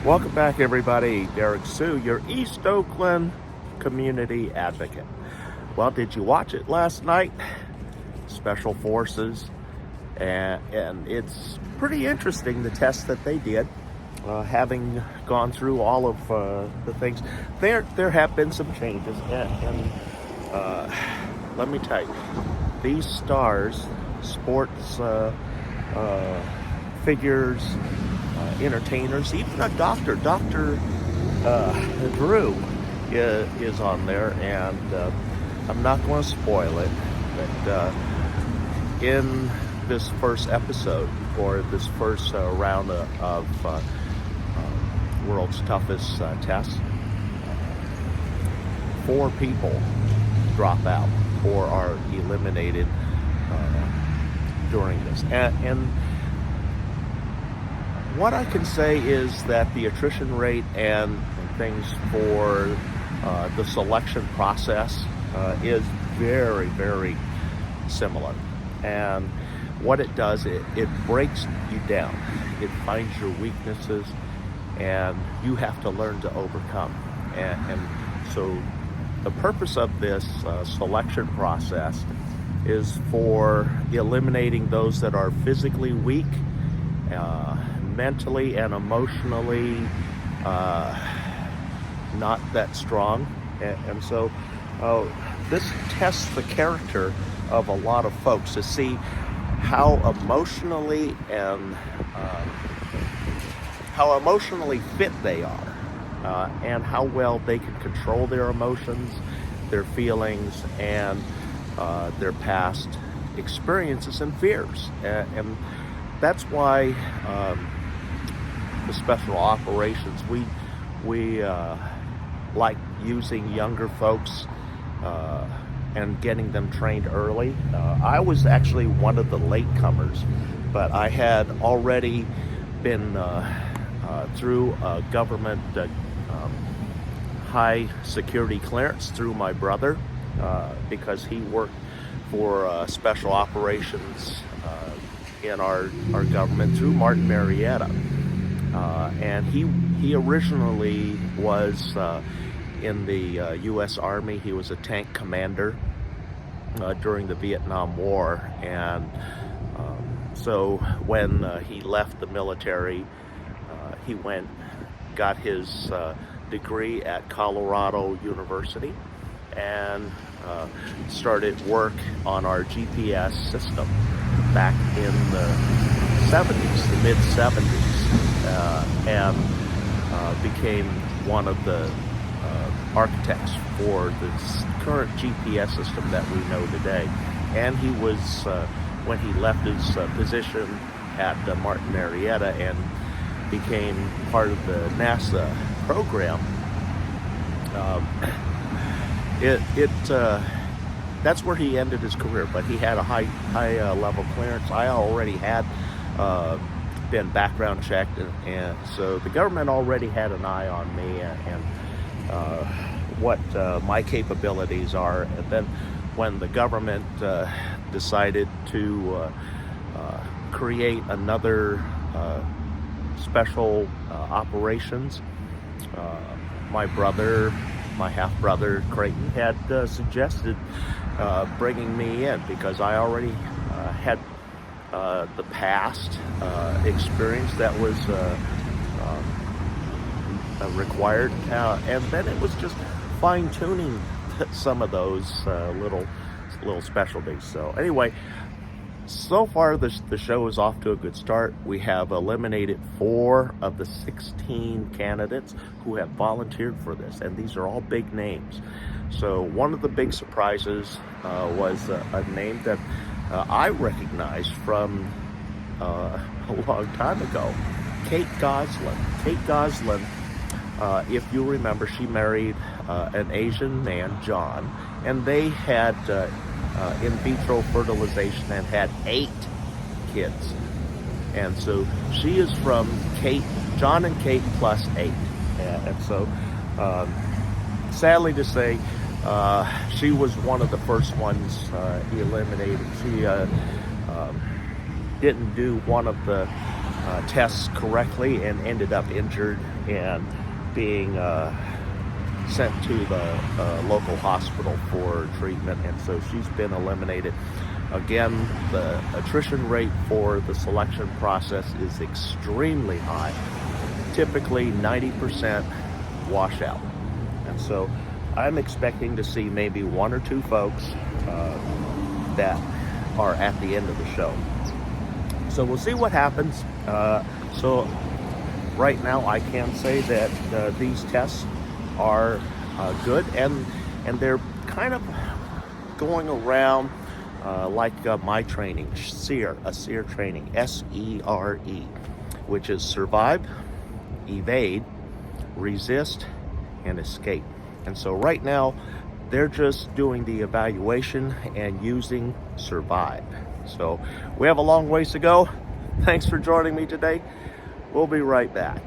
Welcome back, everybody. Derek Sue, your East Oakland community advocate. Well, did you watch it last night? Special Forces, and it's pretty interesting, the test that they did. Having gone through all of the things, there have been some changes, and let me tell you, these stars, sports figures, entertainers, even a doctor, Dr. Drew is on there, and I'm not going to spoil it, but in this first episode, or this first round of world's toughest tests, 4 people drop out or are eliminated during this, and what I can say is that the attrition rate and things for the selection process is very, very similar. And what it does, it breaks you down. It finds your weaknesses, and you have to learn to overcome. And so the purpose of this selection process is for eliminating those that are physically weak, mentally and emotionally not that strong, and so this tests the character of a lot of folks to see how emotionally fit they are, and how well they can control their emotions, their feelings, and their past experiences and fears, and that's why the special operations, we like using younger folks and getting them trained early. I was actually one of the latecomers, but I had already been through a government high security clearance through my brother, because he worked for special operations in our government through Martin Marietta. And he originally was in the U.S. Army. He was a tank commander during the Vietnam War, and so when he left the military, he got his degree at Colorado University, and started work on our GPS system back in the 70s, the mid-70s. And became one of the architects for the current GPS system that we know today. And he was, when he left his position at Martin Marietta and became part of the NASA program, that's where he ended his career. But he had a high level clearance. I already had been background checked, and so the government already had an eye on me and what my capabilities are. And then when the government decided to create another special operations, my half-brother Creighton had suggested bringing me in, because I already had the past experience that was required, and then it was just fine-tuning some of those little specialties. So anyway, so far the show is off to a good start. We have eliminated 4 of the 16 candidates who have volunteered for this, and these are all big names. So one of the big surprises was a name that I recognized from a long time ago, Kate Goslin. Kate Goslin, if you remember, she married an Asian man, John, and they had in vitro fertilization and had 8 kids. And so she is from John and Kate plus 8. And so, sadly to say, she was one of the first ones eliminated. She didn't do one of the tests correctly and ended up injured and being sent to the local hospital for treatment, and so she's been eliminated. Again, the attrition rate for the selection process is extremely high, typically 90% washout. And so I'm expecting to see maybe one or two folks that are at the end of the show. So we'll see what happens. So right now I can say that these tests are good, and they're kind of going around like my training, SERE training, SERE, which is survive, evade, resist, and escape. And so right now, they're just doing the evaluation and using survive. So we have a long ways to go. Thanks for joining me today. We'll be right back.